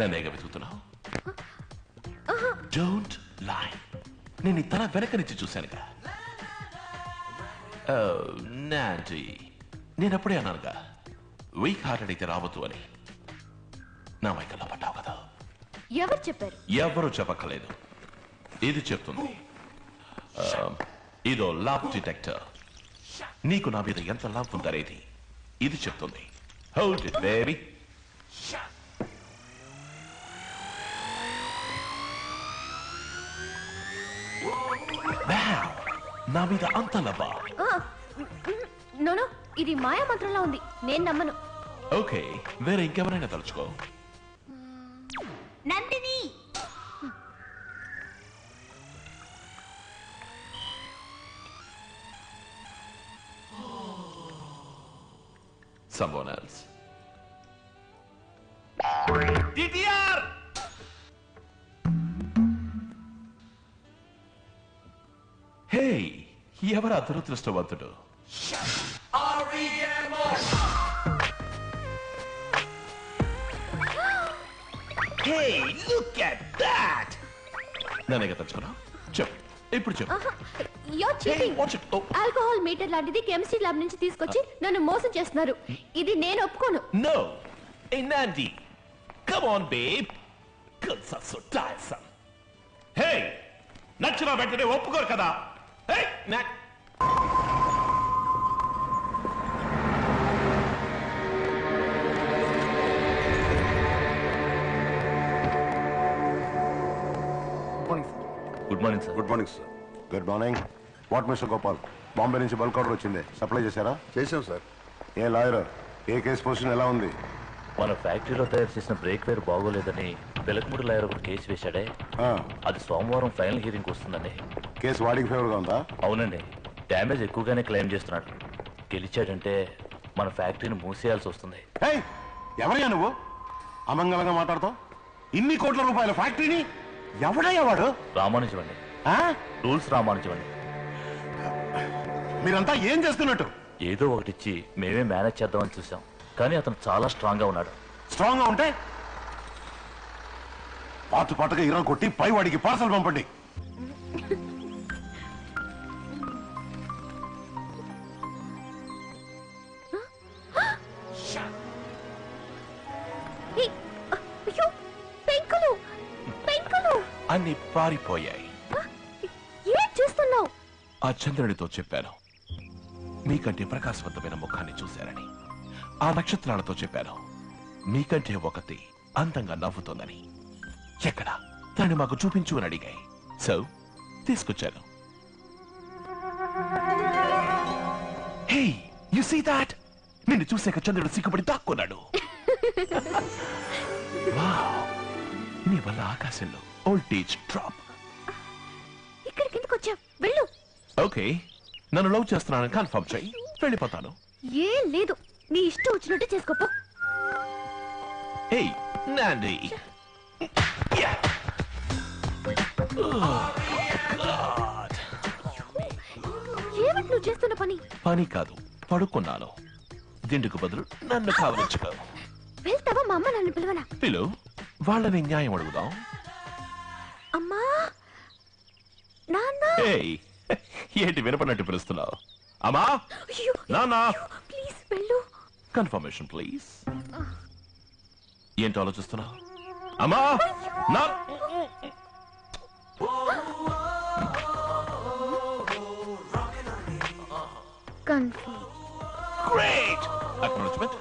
నన్నేగా వెతుకుతున్నావు? Don't lie. నేను ఈ తల వెనక నుంచి చూశానుగా. నాంటీ, నేను అప్పుడే అన్నానుగా వీక్ హార్టెడ్ అయితే రావద్దు అని. నా మైకల్లో పడ్డావు కదా. ఎవరు చెప్పారు? ఎవరు చెప్పక్కలేదు, ఇది చెప్తుంది. ఇదో లవ్ డిటెక్టర్. నీకు నా మీద ఎంత లవ్ ఉందనేది ఇది చెప్తుంది. Hold it baby. నా మీద అంత లవ్వా? నోనో, ఇది మాయా మంత్రంలా ఉంది, నేను నమ్మను. ఓకే, వేరే ఇంకెవరైనా తలుచుకో. Nandini. Someone else. DTR! Hey, ఎవరు అదృష్టవంతుడు? Hey, look at that! నన్నేగా తలుచుకున్నా? చెప్పు, ఇప్పుడు చెప్పు. ఆల్కహాల్ మీటర్ లాంటిది కెమిస్ట్రీ ల్యాబ్ నుంచి తీసుకొచ్చి నన్ను మోసం చేస్తున్నారు. ఇది నేను ఒప్పుకోను. No. Hey, Nandi. Come on, babe. Girls are so tiresome. Hey, నచ్చిన వెంటనే ఒప్పుకోరు కదా. Hey, good morning sir. Good morning sir. Good morning. What mister Gopal, Bombay నుంచి బల్క్ ఆర్డర్ వచ్చింది, సప్లై చేశారా? చేశాం సార్. ఏ లాయర్, ఏ కేసు పొజిషన్ ఎలా ఉంది? మన ఫ్యాక్టరీలో తయారు చేసిన బ్రేక్ వేర్ బాగోలేదని వెలకమూడి లాయర్ ఒకటి కేసు వేశాడే, అది సోమవారం ఫైనల్ హియరింగ్ వస్తుందండి. కేసు వాడికి ఫేవర్గా ఉందా? అవునండి, డ్యామేజ్ ఎక్కువగానే క్లెయిమ్ చేస్తున్నాడు. గెలిచాడంటే మన ఫ్యాక్టరీని మూసేయాల్సి వస్తుంది. ఎవరయ్యా నువ్వు అమంగళంగా మాట్లాడతావు? ఇన్ని కోట్ల రూపాయల ఫ్యాక్టరీని ఎవడయ్యా వాడు? రామానుజం అండి, రూల్స్ రామానుజం అండి. మీరంతా ఏం చేస్తున్నట్టు? ఏదో ఒకటిచ్చి మేమే మేనేజ్ చేద్దామని చూసాం, కానీ అతను చాలా స్ట్రాంగ్ గా ఉన్నాడు. స్ట్రాంగ్ గా ఉంటే పాటు పాటుగా ఇరా కొట్టి పై వాడికి పార్సల్ పంపండి. అన్ని పారిపోయాయి. ఏం చేస్తున్నావు? ఆ చంద్రుడితో చెప్పాను మీకంటే ప్రకాశవంతమైన ముఖాన్ని చూశారని. ఆ నక్షత్రాలతో చెప్పాను మీకంటే ఒకటి అందంగా నవ్వుతోందని. ఎక్కడ దాన్ని మాకు చూపించు అని అడిగాయి. సో తీసుకొచ్చాను. హే, యు సీ దాట్? నిన్ను చూసాక చంద్రుడు సిగ్గుపడి దాక్కున్నాడు. నీ వల్ల ఆకాశంలో వోల్టేజ్ డ్రాప్. ఇక్కడికి ఎందుకు వచ్చావు? వెళ్ళు. ఓకే, నన్ను లవ్ చేస్తున్నానని కన్ఫర్మ్ చేయి, వెళ్ళిపోతాను. ఏం లేదు, నీ ఇష్టం వచ్చినట్టు చేసుకోపో. Hey, Nandi. Yeah. ఏమిటి నువ్వు చేస్తున్న పని? పని కాదు, పడుకున్నాను. దిండుకు బదులు నన్ను కావలించుకో. వెళ్తావా? మా అమ్మ నన్ను పిలవనా? పిలు, వాళ్ళని న్యాయం అడుగుదాం. అమ్మా, నాన్న. ఏంటి వినపడినట్టు పిలుస్తున్నావు? అమ్మా, నాన్న. ప్లీజ్ వెళ్ళు. Confirmation please. ఏంటి ఆలోచిస్తున్నావు? అమ్మా, నా గ్రేట్ అక్నాలెడ్జ్మెంట్.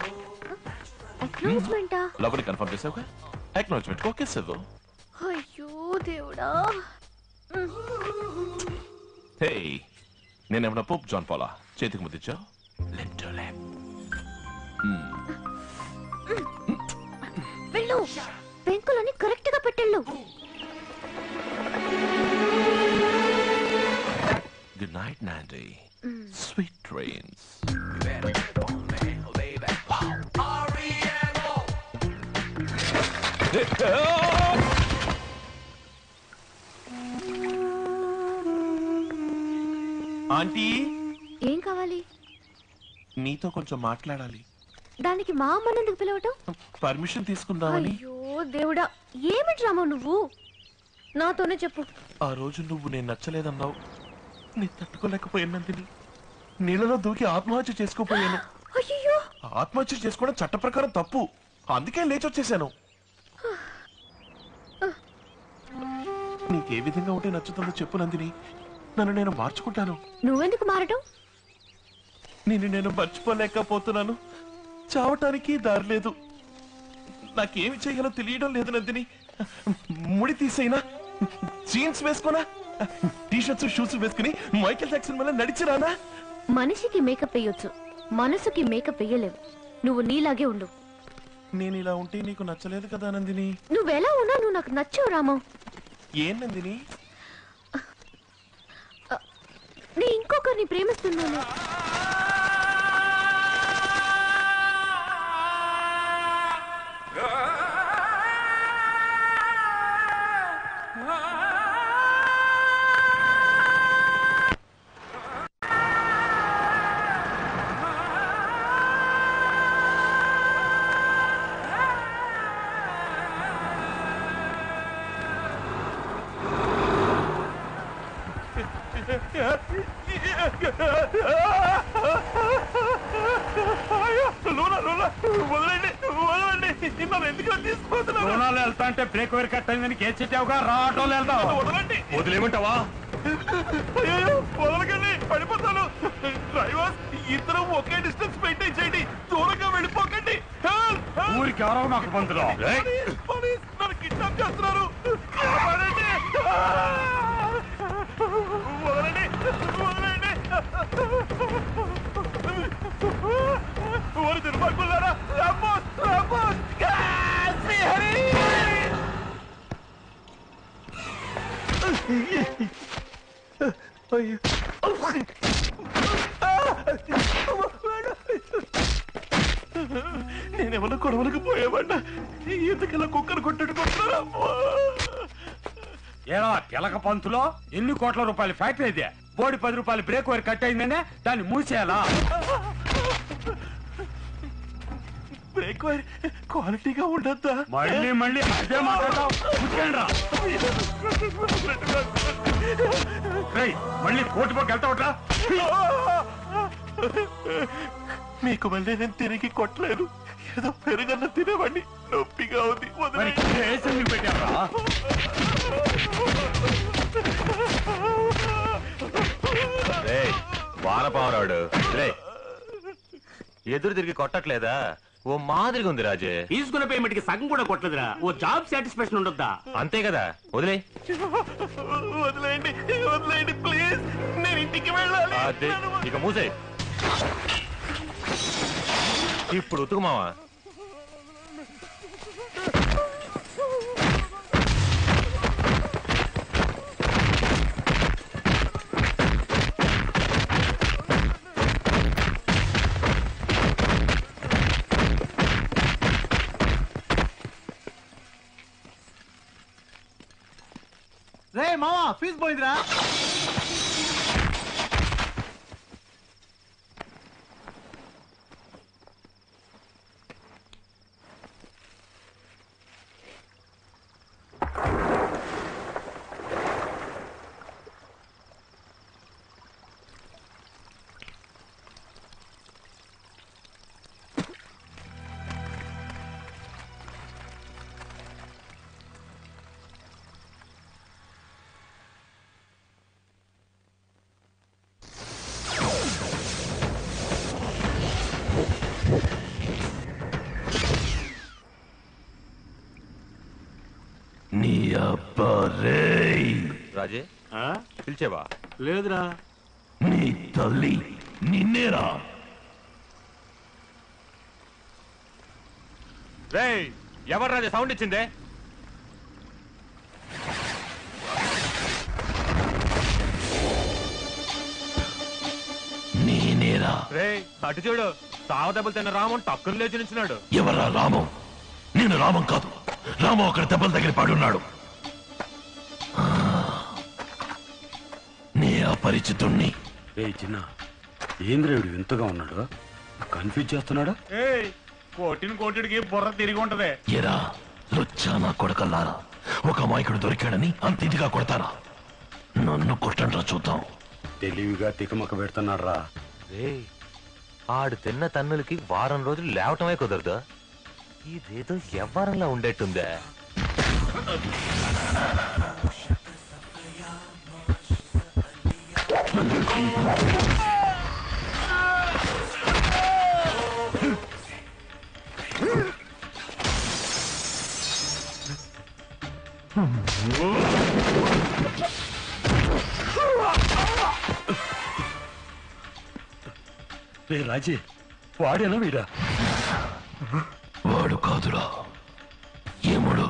అక్నాలెడ్జ్మెంటా? లోపలికి కన్ఫర్మ్ చేసావుగా, అక్నాలెడ్జ్మెంట్ ఓకే సేవ్. అయ్యో దేవుడా. హే, నేనేమన్నా పోప్ జాన్ పాలా చేతికి ముద్దిచ్చా? వెళ్ళు, పెంకులని కరెక్ట్ గా పెట్టెళ్ళు. Good night, Nandi. Sweet dreams. Aunty, ఏం కావాలి? నీతో కొంచెం మాట్లాడాలి. దానికి మా అమ్మని ఎందుకు పిలవటం? పర్మిషన్ తీసుకుందామని. అయ్యో దేవుడా, ఏమిటి రామో నువ్వు? నాతోనే చెప్పు. ఆ రోజు నువ్వు నేను నచ్చలేదన్నావు. నేను తట్టుకోలేకపోయాను నందిని. నీళ్ళలో దూకి ఆత్మహత్య చేసుకోపోయాను. అయ్యో, ఆత్మహత్య చేసుకోవడం చట్ట ప్రకారం తప్పు. అందుకే లేచొచ్చేసాను. నీకే విధంగా ఉంటే నచ్చుతుందో చెప్పు నందిని. నన్ను నేను మార్చుకుంటాను. నువ్వెందుకు మారటం? నేను మర్చిపోలేకపోతున్నాను. చావటానికి దారి లేదు. నాకేమి చేయగలో తెలియడం లేదు నందిని. ముడి తీసైనా, జీన్స్ వేసుకోనా, టీషర్ట్స్ షూస్ వేసుకుని మైకేల్ జాక్సన్ వల్ల నడిచిరానా? మనిషికి మేకప్ వేయొచ్చు, మనసుకి మేకప్ వేయలేవు. నువ్వు నీలాగే ఉండు. నేను ఇలా ఉంటే నీకు నచ్చలేదు కదా నందిని. నువ్వెలా ఉన్నా నువ్వు నాకు నచ్చావు రామో. ఏం నందిని? నీ ఇంకొకరిని ప్రేమిస్తున్నాను. రుణాలు వెళ్తా అంటే బ్రేక్ వేర్ కట్ అయిందని కేసు చెప్పావుగా, రా ఆటోలు వెళ్తావు. వదిలేమంటావా? వదలకండి, పడిపోతాను. డ్రైవర్, ఇద్దరం ఒకే డిస్టెన్స్ మెయింటైన్ చేయండి. దూరంగా వెళ్ళిపోకండి. ఊరికి ఎవరో మాకు పంతులు. పోలీస్ నన్ను కిడ్నాప్ చేస్తున్నారు. కాపాడండి. వదలండి, వదలండి. ఓరి దుర్మార్గులారా, రాంబోస్, రాంబోస్, శ్రీహరి. నేనేమన్నా గొడవలకు పోయేవాడినా? ఎందుకలా కుక్కను కొట్టుకుంటున్నారా? ఏరా తెలక పంతులో, ఎన్ని కోట్ల రూపాయల ఫ్యాక్టరీ అయితే బోడి 10 రూపాయలు బ్రేక్ వేర్ కట్ అయిందనే దాన్ని మూసేయాలా? బ్రేక్ వైర్ క్వాలిటీగా ఉండద్దా? మళ్ళీ మళ్ళీ అదే మాట్లాడతావు. మళ్ళీ కోర్టు పక్క వెళ్తావట్రా? మీకు మళ్ళీ నేను తిరిగి కొట్టలేను. ఏదో పెరుగన్న తినేవాడిని. నొప్పిగా ఉంది. మరి కేసు ఎందుకు పెట్టావా? వానపావరాడు ఎదురు తిరిగి కొట్టట్లేదా? ఓ మాదిరిగా ఉంది రాజే. తీసుకున్న పేమెంట్ కి సగం కూడా కొట్టలేదురా. ఓ జాబ్ సాటిస్ఫాక్షన్ ఉండొద్దా? అంతే కదా, వదిలే. వదిలేయండి, వదిలేయండి ప్లీజ్. నేను ఇంటికి వెళ్ళాలి. ఇక మూసే. ఇప్పుడు ఉతుకు మావా. రే మావా, ఫీజు పోయిందిరా. నీ అబ్బా రేయ్. రాజే పిలిచేవా? లేదురా. నీ తల్లి నిన్నేరా. రేయ్, ఎవరు రాజే సౌండ్ ఇచ్చిందే? నేనేరా. రేయ్ అటు చూడు, సావ దెబ్బలు తిన్న రామన్ టక్కున లేచి నిల్చున్నాడు. ఎవరా రామం? నేను రామం కాదు. రామం అక్కడ దెబ్బల దగ్గర పడున్నాడు. నే అపరిచితుణ్ణి. ఏ చిన్న, ఏంద్రేవుడు వింతగా ఉన్నాడు? కన్ఫ్యూజ్ చేస్తున్నాడు. కోటిని కోటిడికి బుర్ర తిరిగి ఉంటది. ఎరా లుచ్చా నా కొడకల్లారా, ఒక అమాయకుడు దొరికాడని అంత ఇదిగా కొడతారా? నన్ను కొట్టండ్రా చూద్దాం. తెలివిగా తికమక పెడుతున్నాడు రా. ఆడు తిన్న తన్నులకి వారం రోజులు లేవటమే కుదరదు. ఇదేదో ఎవ్వరంలా ఉండేట్టుందే. రాజీ వాడేనా వీడా? వాడు కాదురా ఏముడు.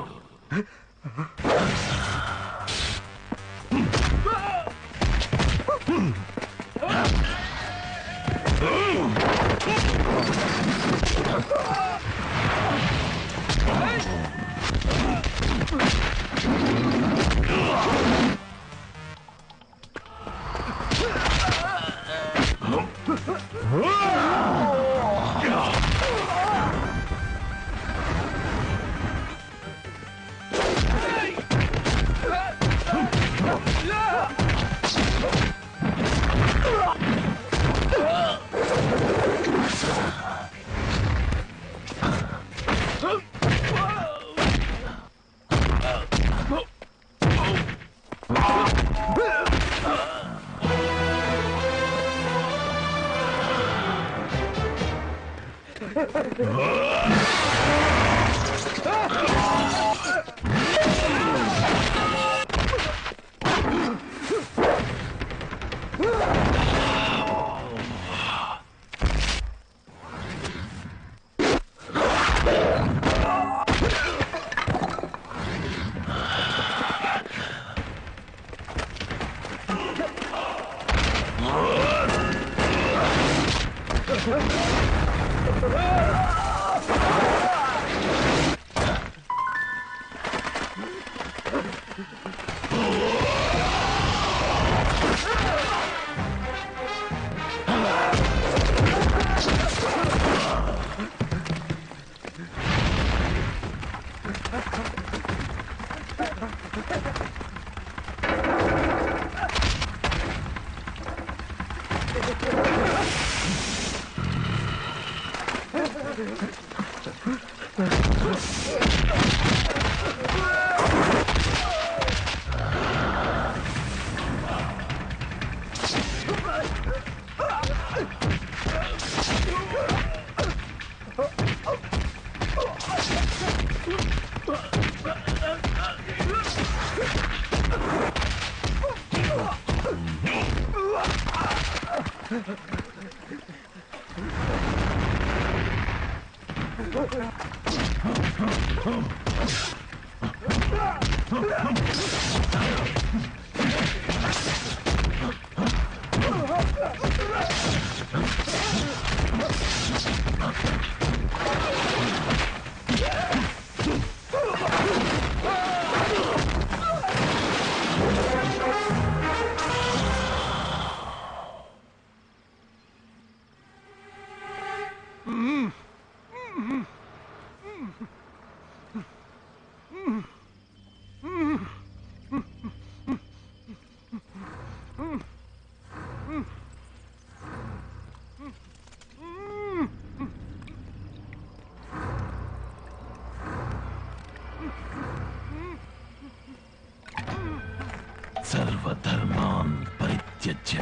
సర్వధర్మాన్ పరిత్యజ్య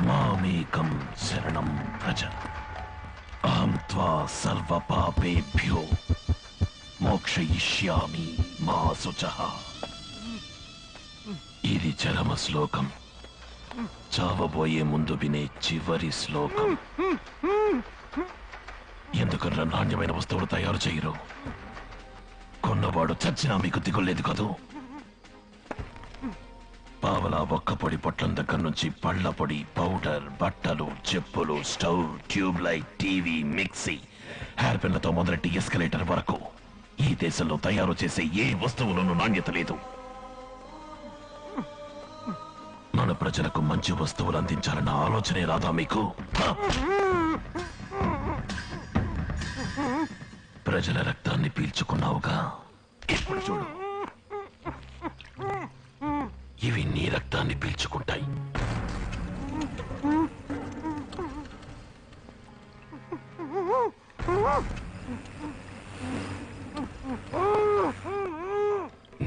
మామేకం శరణం వ్రజ అహం త్వా సర్వపాపేభ్యో మోక్షయిష్యామి మా శుచః. ఇది చరమ శ్లోకం, చావబోయే ముందు వినే చివరి శ్లోకం. ఎందుకన్నా నాణ్యమైన వస్తువులు తయారు చేయరు? కొన్నవాడు చచ్చినా మీకు దిగులేదు కదూ. పావలా ఒక్క పొడి పొట్లం దగ్గర నుంచి పళ్ళ పొడి, పౌడర్, బట్టలు, చెప్పులు, stove, tube light, TV, mixie, hair పెన్లతో మొదలెట్టి ఎస్కలేటర్ వరకు ఈ దేశంలో తయారు చేసే ఏ వస్తువులోనూ నాణ్యత లేదు. మన ప్రజలకు మంచి వస్తువులు అందించాలన్న ఆలోచనే రాదా మీకు? ప్రజల రక్తాన్ని పీల్చుకున్నావుగా, ఇప్పుడు చూడు, ఇవి నీ రక్తాన్ని పీల్చుకుంటాయి.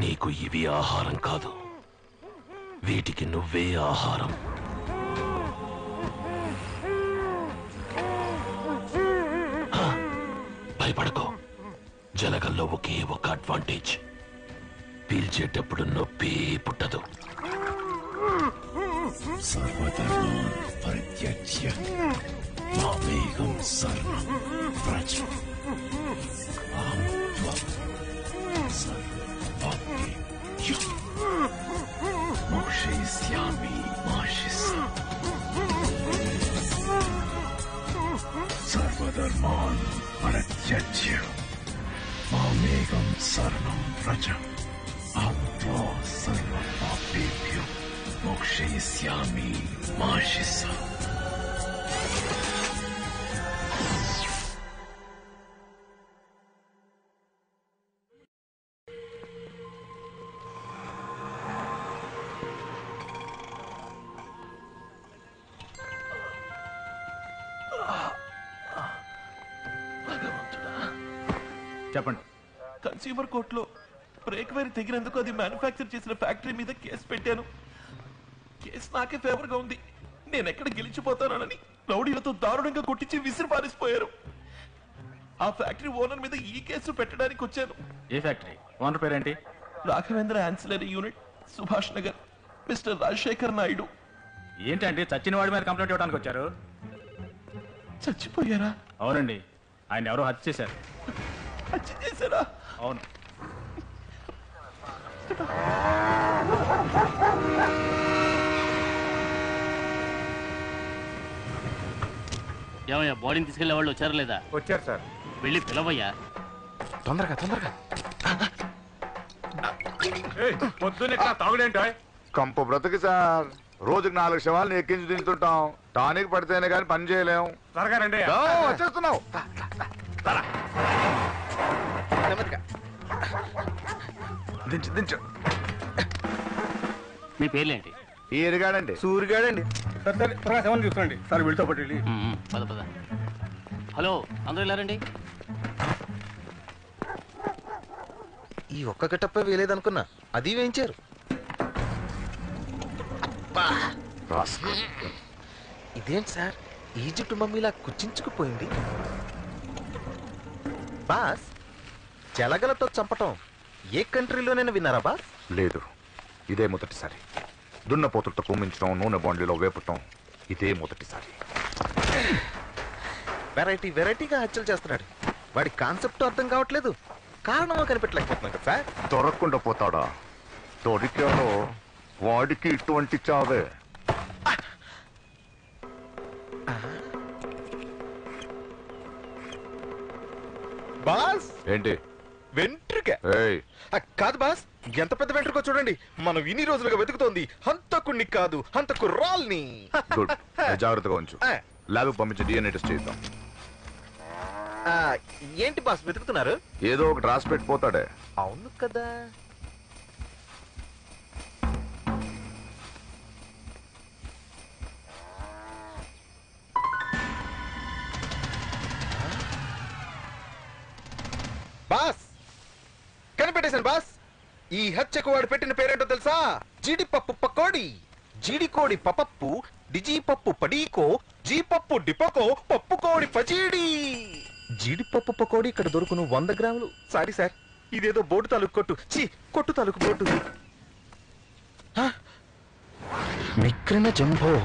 నీకు ఇవి ఆహారం కాదు, వీటికి నువ్వే ఆహారం. భయపడకో, జలగల్లో ఒకే ఒక అడ్వాంటేజ్, పీల్చేటప్పుడు నొప్పి పుట్టదు. సర్వధర్మాన్ పరిత్యజ్య మామేకం శరణం వ్రజ. అహం త్వం సర్వపాపేభ్యో మోక్షయిష్యామి మా శిష్యా. సర్వధర్మాన్ పరిత్యజ్య మామేకం శరణం వ్రజ. అహం త్వం సర్వపాపేభ్యో మోక్షయిష్యామి మా శిష్యా. చెప్పండి. కన్స్యూమర్ కోర్టులో బ్రేక్ వైర్ తెగినందుకు అది మ్యానుఫ్యాక్చర్ చేసిన ఫ్యాక్టరీ మీద కేసు పెట్టాను. కేసు నాకే ఫేవర్ గా ఉంది. నేను ఎక్కడ గెలిచిపోతానని రౌడీలతో దారుణంగా కొట్టించి విసిరి పారిసిపోయారు. ఆ ఫ్యాక్టరీ ఓనర్ మీద ఈ కేసు పెట్టడానికి వచ్చాను. ఏ ఫ్యాక్టరీ ఓనర్ పేరేంటి? Raghavendra ancillary unit, Subhash Nagar, mister Rajasekhar Naidu. ఏంటంటే చచ్చిన వాడి మీద కంప్లైంట్ ఇవ్వడానికి వచ్చారు? చచ్చిపోయారా? అవునండి, ఆయన ఎవరో హత్య చేశారు. హత్య చేశారా? అవును. ఏమయ్యా, బాడీని తీసుకెళ్లే వాళ్ళు వచ్చారా లేదా? వచ్చారు సార్. వెళ్ళి పిలవయ్యా. తొందరగా తొందరగా. పొద్దున్న ఇక్కడ తాగుడేంటో? కంపు బ్రతుకు సార్, రోజుకి 4 శవాలను ఎక్కించి దించుతుంటాం. టానిక్ పడితేనే కానీ పని చేయలేం. త్వరగా రండి. వచ్చేస్తున్నావు. దించు దించు. మీ పేర్లేంటి? ఈరిగాడండి. సూరిగాడండి. త్వరగా శవాన్ని చూసుకోండి సార్, వీళ్ళతో పాటు వెళ్ళి. పద పద. హలో, అందరూ వెళ్ళారండి. ఈ ఒక్క గట్టప్ప వేయలేదనుకున్నా, అది వేయించారు. ఇదేంటి సార్, ఈజిప్ట్ మమ్మీలా కుచించుకుపోయింది. బాస్, జలగలతో చంపటం ఏ కంట్రీలోనైనా విన్నారా బాస్? లేదు, ఇదే మొదటిసారి. దున్నపోతులతో కుమ్మించడం, నూనె బాండ్లీలో వేపటం ఇదే మొదటిసారి. వెరైటీ వెరైటీగా హత్యలు చేస్తున్నాడు. వాడి కాన్సెప్ట్ అర్థం కావట్లేదు, కారణమో కనిపెట్టలేకపోతున్నాడు సార్. దొరకకుండా పోతాడా? దొరికాడో వాడికి ఇటువంటి చావే. బాస్, ఏంటి? వెంట్రుక. ఏయ్, కాదు బాస్, ఎంత పెద్ద వెంట్రుకో చూడండి. మనం ఇన్ని రోజులుగా వెతుకుతోంది హంతకుణ్ణి కాదు, హంతకు రాల్ని. గుడ్. జాగ్రత్తగా ఉంచు. ల్యాబ్ పంపించి DNA టెస్ట్ చేద్దాం. ఏంటి బాస్ వెతుకుతున్నారు? ఏదో ఒకటి రాసి పెట్టిపోతాడే. అవును కదా. బాస్, కనిపెట్టేశాను బాస్. ఈ హత్యకు వాడు పెట్టిన పేరేంటో తెలుసా? జీడిపప్పు పకోడి. జీడికోడి పపప్పు, డిజీపప్పు పడీకో, జీపప్పు డిపకో, పప్పు కోడి పచీడి. జీడిపప్పు పకోడి ఇక్కడ దొరుకును 100 గ్రాములు. సారీ సార్, ఇదేదో బోటు తాలూకు కొట్టు. కొట్టు తాలూకు బోటు. మిక్రిన జంబో.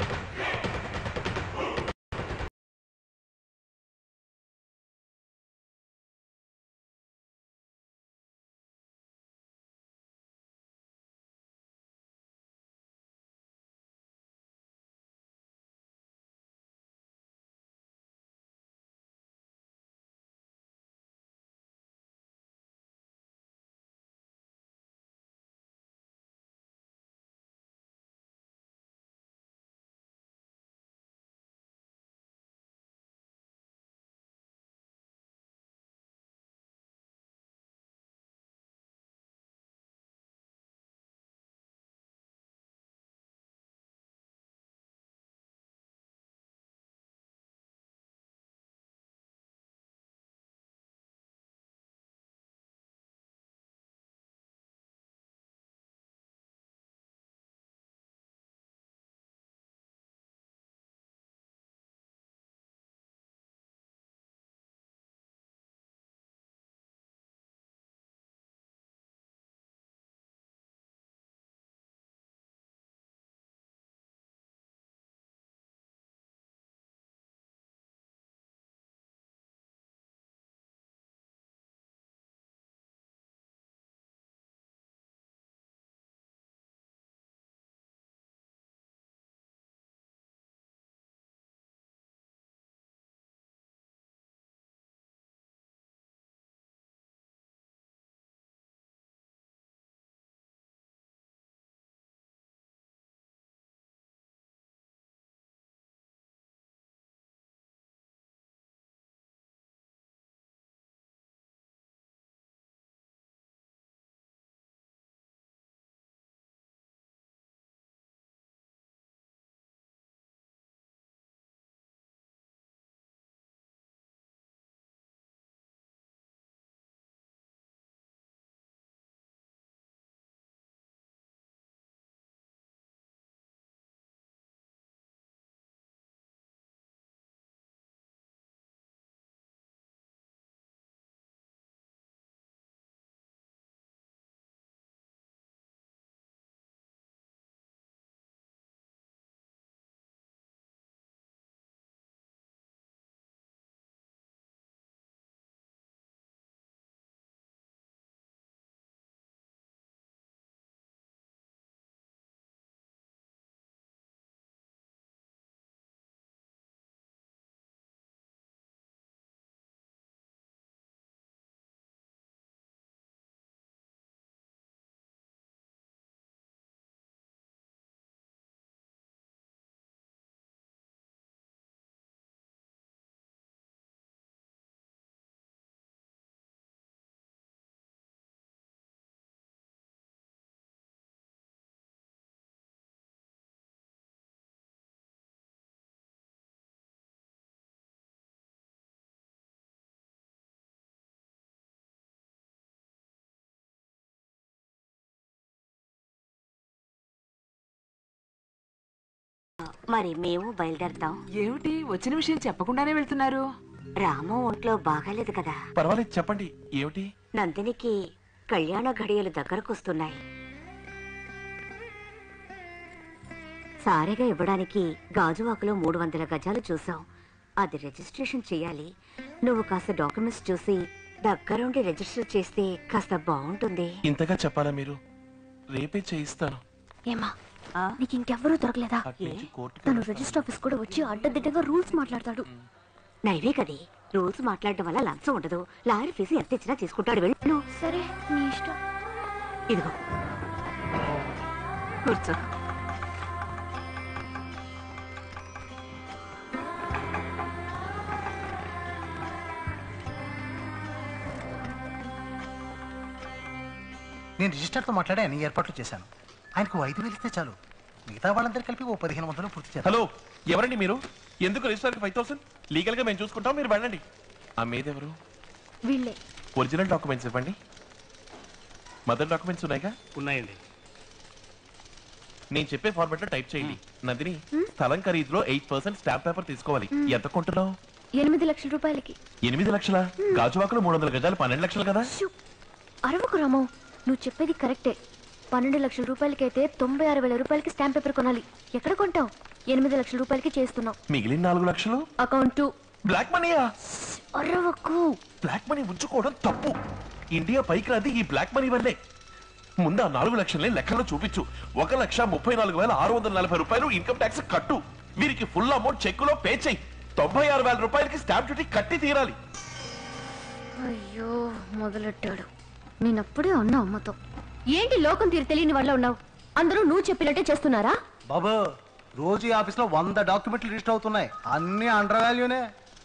మరి మేము బయలుదేరతాం. ఏమిటి వచ్చిన విషయం చెప్పకుండానే వెళ్తున్నారు? రాము ఒంట్లో బాగాలేదు కదా. పర్వాలేదు, చెప్పండి. ఏమిటి? నందినికి కళ్యాణ ఘడియలు దగ్గరకొస్తున్నాయి. సారెగా ఇవ్వడానికి గాజువాకలో 300 గజాలు చూసాం. అది రిజిస్ట్రేషన్ చేయాలి. నువ్వు కాస్త డాక్యుమెంట్స్ చూసి దగ్గరుండి రిజిస్టర్ చేస్తే కాస్త బాగుంటుంది. ఇంతగా చెప్పాలా మీరు? రేపే చేయిస్తాను. ఏమా నీకు ఇంకెవ్వరూ దొరకలేదా? తను రిజిస్టర్ ఆఫీస్ కూడా వచ్చి అడ్డదిడ్డగా రూల్స్ మాట్లాడతాడు. నైవే కదే, రూల్స్ మాట్లాడటం వల్ల లంచం ఉండదు. లాయర్ ఫీజు ఎంత ఇచ్చినా తీసుకుంటాడు. వెళ్ళు. సరే నీ ఇష్టం. ఇదిగో కూర్చో. నేను రిజిస్టర్తో మాట్లాడి అన్ని ఏర్పాట్లు చేశాను. ఆయనకు 5,000 ఇస్తే చాలు. మిగతా వాళ్ళందరూ కలిపి 1500 పూర్తి చేస్తాను. హలో, ఎవరండి మీరు? ఎందుకు రిజిస్టర్కి 5,000? లీగల్ గా మేము చూసుకుంటాం, మీరు వెళ్ళండి. ఆ మీదెవరు? వీళ్ళే. ఒరిజినల్ డాక్యుమెంట్స్ ఇవ్వండి. మదర్ డాక్యుమెంట్స్ ఉన్నాయిగా? ఉన్నాయండి. నేను చెప్పే ఫార్మాట్ లో టైప్ చేయండి. నందిని, స్థలం ఖరీదులో 8% స్టాంప్ పేపర్ తీసుకోవాలి. ఎంత కొంటున్నావు? 8 లక్షల రూపాయలకి. 8 లక్షల? గాజువాకలో 300 గజాలు 12 లక్షలు కదా? అరవకు రాము, నువ్వు చెప్పేది కరెక్టే. 12 లక్షల రూపాయలకైతే 96,000 రూపాయలకి స్టాంప్ పేపర్ కొనాలి. ఎక్కడ కొంటావు? 8 లక్షల రూపాయలకి చేస్తున్నావు. మిగిలిన 4 లక్షలు అకౌంట్ బ్లాక్ మనీయా? అరవకు. బ్లాక్ మనీ ఉంచుకోవడం తప్పు. ఇండియా పైకి రాది ఈ బ్లాక్ మనీ వల్లే. ముందు ఆ 4 లక్షల్ని లెక్కలో చూపించు. 1,34,640 రూపాయలు ఇన్కమ్ ట్యాక్స్ కట్టు. వీరికి ఫుల్ అమౌంట్ చెక్కులో పే చేయి. 96,000 రూపాయలకి స్టాంప్ డ్యూటీ కట్టి తీరాలి. అయ్యో మొదలెట్టాడు. నేనప్పుడే అన్నా అమ్మతో, ఏంటి లోకం తీరు తెలియని వాళ్ళ ఉన్నావు? అందరూ నువ్వు చెప్పినట్టే చేస్తున్నారా? బాబు, రోజు ఈ ఆఫీస్ లో 100 డాక్యుమెంట్లు రిజిస్టర్ అవుతున్నాయి. అన్ని అండర్ వాల్యూనే.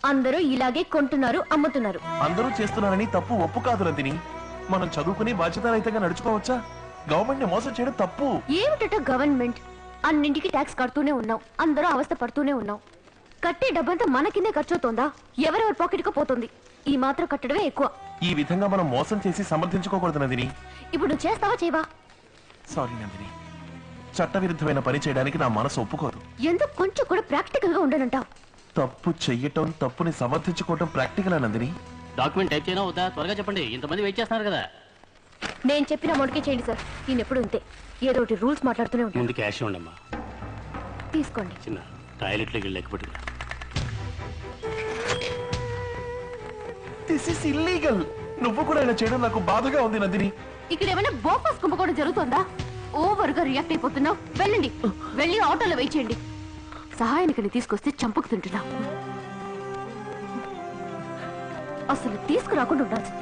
అందరూ ఇలాగే కొంటున్నారు, అమ్ముతున్నారు. అందరూ చేస్తున్నారని తప్పు ఒప్పు కాదు నందిని. మనం చదువుకుని బాధ్యతారహితంగా నడుచుకోవచ్చా? గవర్నమెంట్ ని మోసం చేయడం తప్పు. ఏమిటట గవర్నమెంట్? అన్నింటికి ట్యాక్స్ కడుతూనే ఉన్నాం, అందరూ అవస్థ పడుతూనే ఉన్నాం. కట్టే డబ్బంతా మన కిందే ఖర్చు అవుతోందా? ఎవరెవరి పాకెట్కో పోతుంది. ఈ మాత్రం కట్టడమే ఎక్కువ. ఈ విధంగా మనం మోసం చేసి సమర్థించుకోకూడదు నందిని. ఇప్పుడు నువ్వు చేస్తావా చేయవా? సారీ నందిని, చట్టవిరుద్ధమైన పని చేయడానికి నా మనసు ఒప్పుకోదు. ఎందుకు కొంచెం కూడా ప్రాక్టికల్ గా ఉండనంటావు? తప్పు చెయ్యటం, తప్పుని సమర్థించుకోవటం ప్రాక్టికల్ నందిని. డాక్యుమెంట్ టైప్ చేయనా వద్దా? త్వరగా చెప్పండి, ఇంతమంది వెయిట్ చేస్తున్నారు కదా. నేను చెప్పిన అమౌంట్కే చేయండి సార్. నేను ఎప్పుడు ఇంతే, ఏదో ఒకటి రూల్స్ మాట్లాడుతూనే ఉంటాను. ముందు క్యాష్ ఉండమ్మా. తీసుకోండి. చిన్న టాయిలెట్లోకి వెళ్ళి లెక్కపెట్టుకురా. This is illegal. నువ్వు కూడా ఇలా చేయడం నాకు బాధగా ఉంది నందిని. ఇక్కడ ఏమైనా బోఫాస్ కుంభకోణం జరుగుతుందా? ఓవర్ గా రియాక్ట్ అయిపోతున్నావు. వెళ్ళండి, వెళ్ళి ఆటోలో వెయిట్ చేయండి. సహాయానికి తీసుకొస్తే చంపుకు తింటున్నా. అసలు తీసుకురాకుండా ఉండాల్సింది.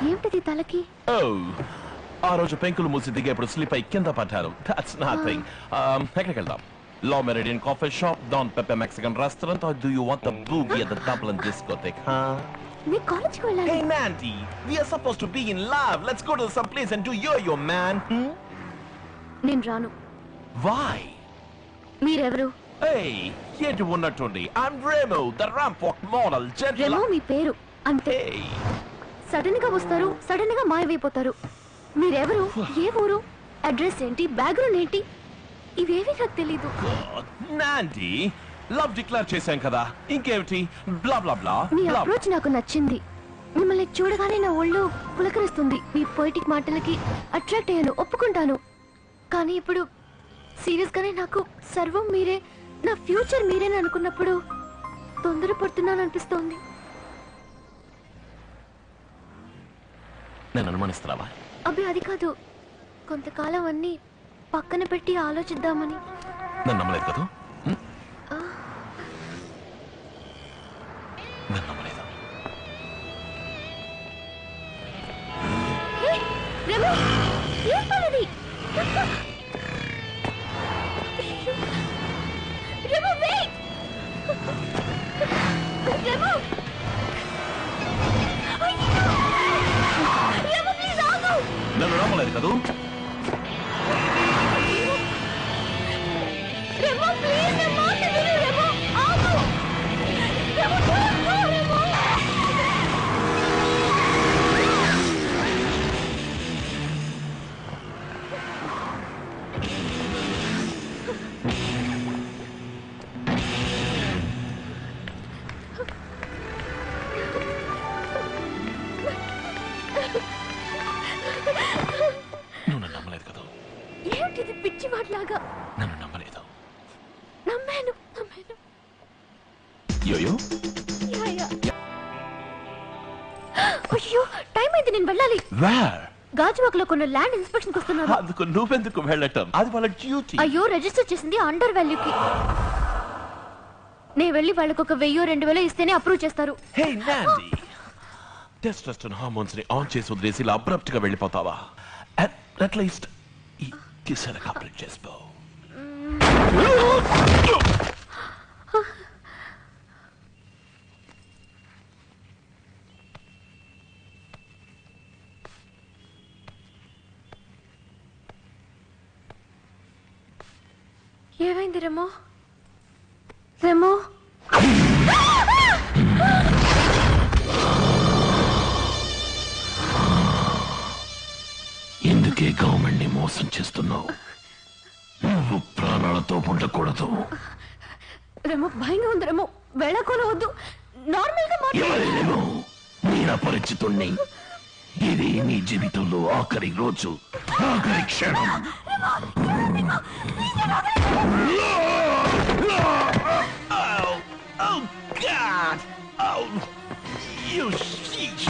ఏమిటిది తలకి? ఆ రోజు పెంకులు మూసి దిగేప్పుడు స్లిప్ అయి కింద పడ్డారు. That's nothing. ఎక్కడికి వెళ్దాం? Law Meridian Coffee Shop, Don Pepe Mexican Restaurant, or do you want the boogie at the Dublin discotheque, huh? నీ కాలేజ్కి వెళ్ళాలి. Hey Nandy, we are supposed to be in love. Let's go to some place and do yo-yo, man. నేను రాను. Why? మీరెవరు? Hey, ఏంటి ఉన్నట్టుండి? I'm Remo, the Rampok model, Remo gentleman. మీ పేరు అంతే. సడన్ గా వస్తారు, సడన్ గా మాయమైపోతారు. మీరెవరు? ఏ ఊరు? అడ్రస్ ఏంటి? బ్యాక్గ్రౌండ్ ఏంటి? ఇవేవి నాకు తెలీదు. నాండి, లవ్ డిక్లేర్ చేశాం కదా, ఇంకేమిటి? బ్లా బ్లా బ్లా. మీ అప్రోచ్ నాకు నచ్చింది. మిమ్మల్ని చూడగానే నా ఒళ్ళు పులకరిస్తుంది. మీ పొయిటిక్ మాటలకి అట్రాక్ట్ అయ్యాను, ఒప్పుకుంటాను. కానీ ఇప్పుడు సీరియస్ గానే నాకు సర్వం మీరే, నా ఫ్యూచర్ మీరేని అనుకున్నప్పుడు తొందరపడుతున్నాను అనిపిస్తోంది. నేను అనుమానిస్తున్నావా? అబ్బే అది కాదు, కొంతకాలం అన్ని పక్కన పెట్టి ఆలోచిద్దామని. నన్ను నమ్మలేదు కదా? నన్ను నమ్మలేదు. రెమో, ఏం పనిది? రెమో, వెయిట్! రెమో! నన్ను నమ్మలేదు కదా? యోయో అయ్యో టైం అయింది, నేను వెళ్ళాలి. వేర్? గాజువాకలో కొన్ని ల్యాండ్ ఇన్స్పెక్షన్ వస్తున్నారు. అందుకు నువ్వెందుకు వెళ్ళటం? అది వాళ్ళ డ్యూటీ. అయ్యో రిజిస్టర్ చేసింది అండర్ వాల్యూకి. నేను వెళ్ళి వాళ్ళకి ఒక 1000-2000 ఇస్తేనే అప్రూవ్ చేస్తారు. హే నాండి, టెస్టోస్టెరాన్ హార్మోన్స్ ని ఆన్ చేసి వదిలేసి ఇలా అబ్రప్ట్ గా వెళ్ళిపోతావా? అట్లీస్ట్ ఈ కిస్ అయినా కంప్లీట్ చేసుకో. ఏమైంది రెమో? రెమో ఎందుకే గవర్నమెంట్ ని మోసం చేస్తున్నావు? నువ్వు ప్రాణాలతో ఉండకూడదు. రెమో భయంగా ఉంది రెమో, వెళ్ళకూడదు. నార్మల్ గా ఎవరేమో నేను అపరిచితుణ్ణి. ఇది నీ జీవితంలో ఆఖరి రోజు, ఆఖరి క్షణం. Oh God! Oh, you sheesh!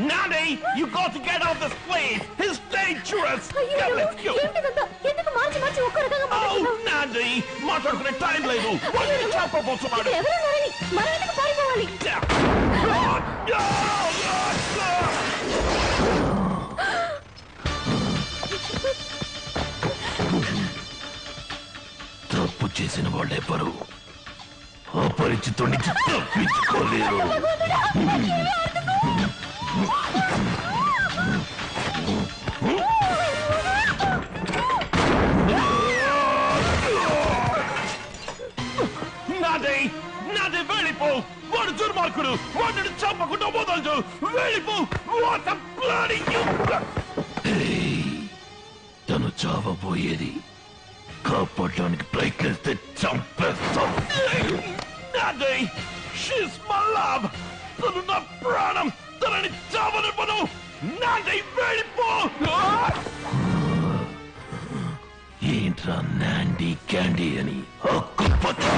Nani, you got to get off this place. It's dangerous. Come, let's go. ఎందుకు మార్చి మార్చి ఒక్క రకంగా మాట్లాడుతున్నావు? Oh, Nani, మాట్లాడుకునే టైం లేదు. వాడిని చంపబోతున్నాడు. ఎవరన్నారని మనం ఎందుకు పారిపోవాలి? తప్పు చేసిన వాళ్ళెవ్వరూ అపరిచితుడి నుంచి తప్పించుకోలేరు. నాదే వెళ్ళిపో. వాడు దుర్మార్గుడు, వాడిని చంపకుండా వదలదు. వెళ్ళిపో. తను చావబోయేది, కాపాడడానికి ప్రయత్నిస్తే చంపేస్తాం. తను నా ప్రాణం, తనని చావనివ్వను. నాదే వెళ్ళిపో. ఏంట్రా నాండీ క్యాండీ అని హక్కుపచ్చు.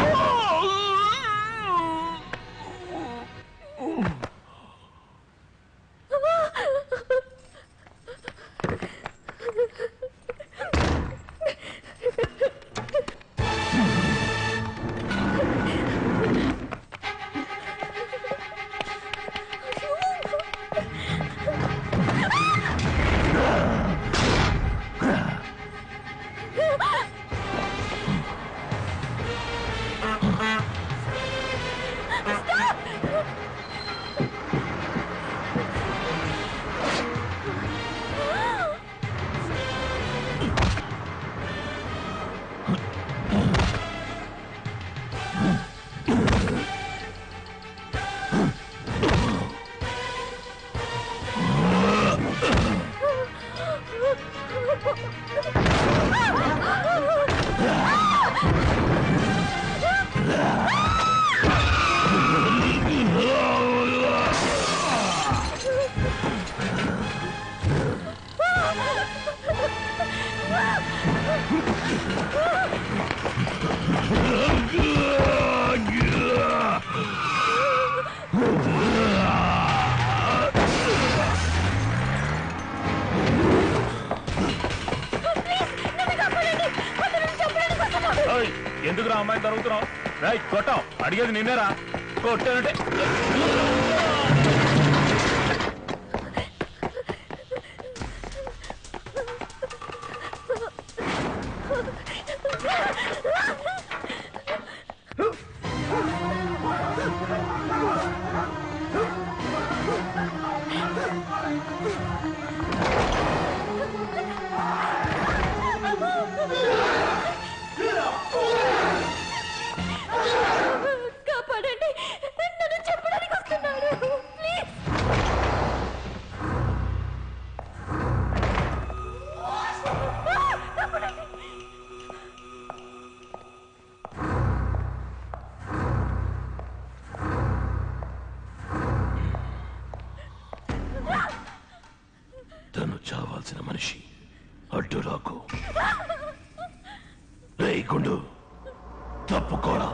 ఎందుకురా అమ్మాయిని తరుగుతున్నావు? రైట్ కొట్టావు, అడిగేది నిన్నేరా. కొట్టానంటే కాపాడండి, నన్ను చెప్పడానికి వస్తున్నాడు. ప్లీజ్. తను చావాల్సిన మనిషి, అడ్డు రాకు. రేయ్ గుండు, తప్పుకోరా.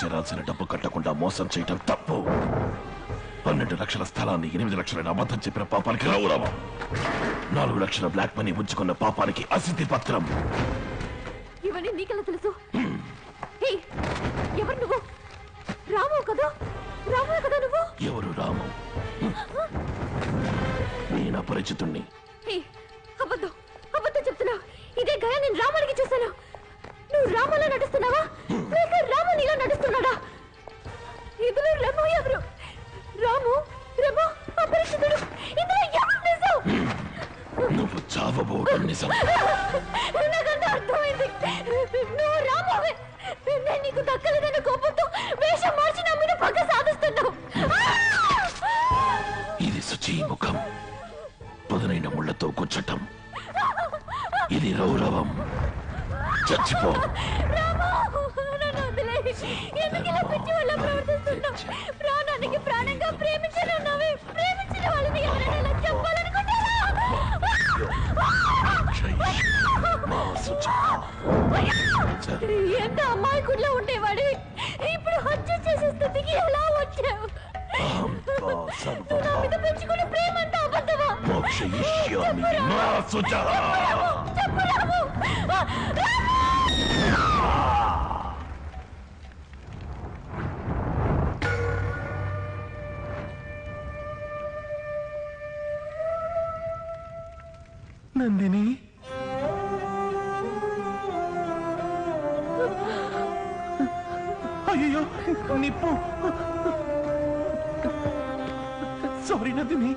చేరాల్సిన డబ్బు కట్టకుండా మోసం చేయటం తప్పు. 12 లక్షల స్థలాన్ని 8 లక్షలని అబద్ధం చెప్పిన పాపానికి రౌరవం. 4 లక్షల బ్లాక్ మనీ ఉంచుకున్న పాపానికి అసిద్ధి పత్రం. ఇవన్నీ నీకెలా తెలుసు? ఎవరు నువ్వు? రాము కదా? రాము కదా నువ్వు? ఎవరు రాము? నేను అపరిచితుణ్ణి. అబద్ధం అబద్ధం చెప్తున్నావు. ఇదే గయా నేను రాముడికి చూశాను. నువ్వు రాములా నడుస్తున్నావా లేక రాము నీలా నడుస్తున్నాడా? ఇందులో రెమో ఎవరు? రాము రెమో అపరిచితుడు. ఇందులో ఎవరు నిజం? నువ్వు చావబోవడం నిజం. నాకంతా అర్థమైంది. నువ్వు రామువే. నేను నీకు దక్కలేదన్న కోపంతో వేషం మార్చి నా మీద పగ సాధిస్తున్నావు. ఇది శుచి ముఖం, పదునైన ముళ్లతో గుచ్చటం. ఇది రౌరవం. చచ్చిపో. ఎందుకు ఇలా పిచ్చి వాళ్ళ ప్రవర్తిస్తున్నావు? ప్రాణానికి ప్రాణంగా ప్రేమించనున్నావే. ప్రేమించిన వాళ్ళని ఎవరైనా ఇలా చెప్పాలనుకుంటారా? ఎంత అమాయకుడిలో ఉండేవాడి ఇప్పుడు హత్య చేసే స్థితికి ఎలా వచ్చావు? నా మీద పెంచుకున్న ప్రేమ అంతా అబద్ధమా? చెప్పు రాము. నందిని, అయ్యో నిప్పు. సారీ నందిని.